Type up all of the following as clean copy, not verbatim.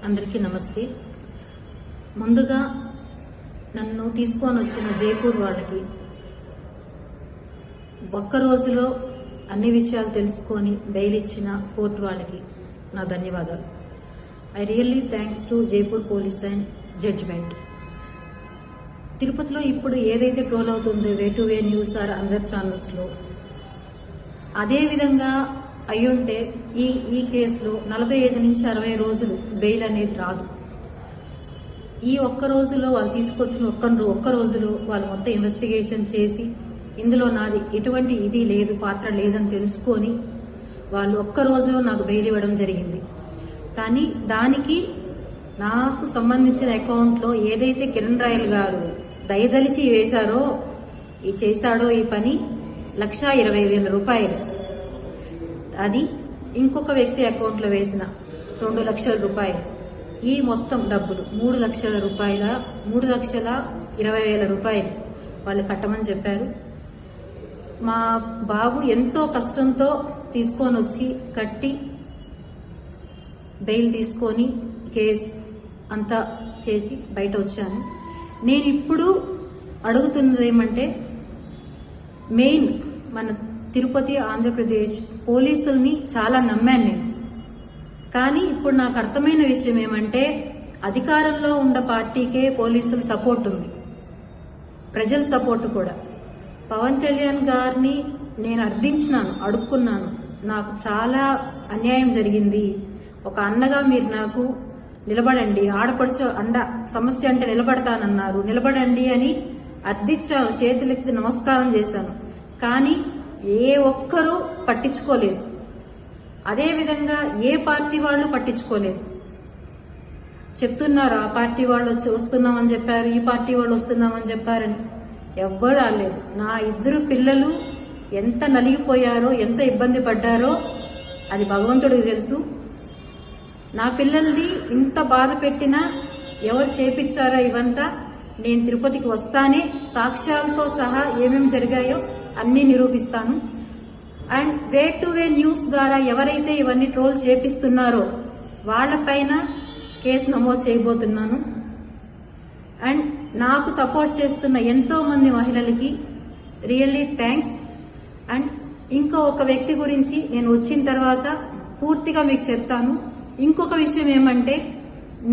అందరికీ నమస్తే. ముందుగా నన్ను తీసుకొని వచ్చిన జైపూర్ వాళ్ళకి ఒక్క రోజులో అన్ని విషయాలు తెలుసుకొని బెయిల్ ఇచ్చిన కోర్టు వాళ్ళకి నా ధన్యవాదాలు. I really thanks to Jaipur police and judgement. తిరుపతిలో ఇప్పుడు ఏదైతే ట్రోల్ అవుతుందో way to way news or other ఛానల్స్లో అదే విధంగా అయ్యుంటే ఈ కేసులో 45 నుంచి 60 రోజులు బెయిల్ అనేది రాదు. ఈ ఒక్క రోజులో వాళ్ళు తీసుకొచ్చిన ఒక్క రోజులో వాళ్ళు మొత్తం ఇన్వెస్టిగేషన్ చేసి ఇందులో నాది ఎటువంటి ఇది లేదు, పాత్ర లేదని తెలుసుకొని వాళ్ళు ఒక్క రోజులో నాకు బెయిల్ ఇవ్వడం జరిగింది. కానీ దానికి నాకు సంబంధించిన అకౌంట్లో ఏదైతే కిరణ్ రాయల్ గారు దయదలిచి వేశారో చేశాడో ఈ పని 1,20,000 రూపాయలు, అది ఇంకొక వ్యక్తి అకౌంట్లో వేసిన 2 లక్షల రూపాయలు, ఈ మొత్తం డబ్బులు 3 లక్షల రూపాయల 3,20,000 రూపాయలు వాళ్ళు కట్టమని చెప్పారు. మా బాబు ఎంతో కష్టంతో తీసుకొని వచ్చి కట్టి బెయిల్ తీసుకొని కేసు అంతా చేసి బయట వచ్చాను. నేను ఇప్పుడు అడుగుతున్నది ఏమంటే, మెయిన్ మన తిరుపతి ఆంధ్రప్రదేశ్ పోలీసుల్ని చాలా నమ్మాను నేను. కానీ ఇప్పుడు నాకు అర్థమైన విషయం ఏమంటే, అధికారంలో ఉన్న పార్టీకే పోలీసుల సపోర్ట్ ఉంది, ప్రజల సపోర్ట్ కూడా. పవన్ కళ్యాణ్ గారిని నేను అర్థించినాను, అడుక్కున్నాను, నాకు చాలా అన్యాయం జరిగింది, ఒక అన్నగా మీరు నాకు నిలబడండి, ఆడపడుచు అండ సమస్య అంటే నిలబడతానన్నారు, నిలబడండి అని అర్థించాను, చేతులెత్తి నమస్కారం చేశాను. కానీ ఏ ఒక్కరూ పట్టించుకోలేదు. అదేవిధంగా ఏ పార్టీ వాళ్ళు పట్టించుకోలేదు. చెప్తున్నారు ఆ పార్టీ వాళ్ళు వస్తున్నామని చెప్పారు, ఈ పార్టీ వాళ్ళు వస్తున్నామని చెప్పారని. ఎవ్వరు రాలేదు. నా 2 పిల్లలు ఎంత నలిగిపోయారో, ఎంత ఇబ్బంది పడ్డారో అది భగవంతుడికి తెలుసు. నా పిల్లల్ని ఇంత బాధ పెట్టినా ఎవరు చేపించారో ఇవంతా నేను తిరుపతికి వస్తానే సాక్ష్యాలతో సహా ఏమేమి జరిగాయో అన్నీ నిరూపిస్తాను. And way to way news ద్వారా ఎవరైతే ఇవన్నీ ట్రోల్ చేపిస్తున్నారో వాళ్లపైన కేసు నమోదు చేయబోతున్నాను. అండ్ నాకు సపోర్ట్ చేస్తున్న ఎంతో మంది మహిళలకి రియల్లీ థ్యాంక్స్. అండ్ ఇంకో ఒక వ్యక్తి గురించి నేను వచ్చిన తర్వాత పూర్తిగా మీకు చెప్తాను. ఇంకొక విషయం ఏమంటే,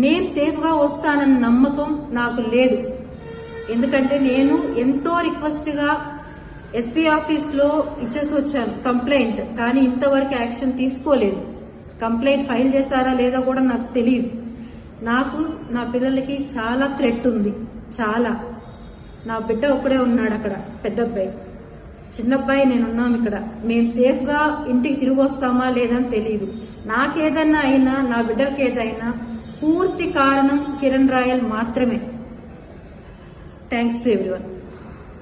నేను సేఫ్గా వస్తానన్న నమ్మకం నాకు లేదు. ఎందుకంటే నేను ఎంతో రిక్వెస్ట్గా ఎస్పీ ఆఫీస్లో ఇచ్చేసి వచ్చాను కంప్లైంట్, కానీ ఇంతవరకు యాక్షన్ తీసుకోలేదు. కంప్లైంట్ ఫైల్ చేశారా లేదో కూడా నాకు తెలియదు. నాకు నా పిల్లలకి చాలా థ్రెట్ ఉంది, చాలా. నా బిడ్డ ఒక్కడే ఉన్నాడు అక్కడ, పెద్ద అబ్బాయి, చిన్నబ్బాయి నేనున్నాం ఇక్కడ. మేము సేఫ్గా ఇంటికి తిరిగి వస్తామా లేదని తెలియదు. నాకేదన్నా అయినా, నా బిడ్డలకి ఏదైనా పూర్తి కారణం కిరణ్ రాయల్ మాత్రమే. Thanks to everyone.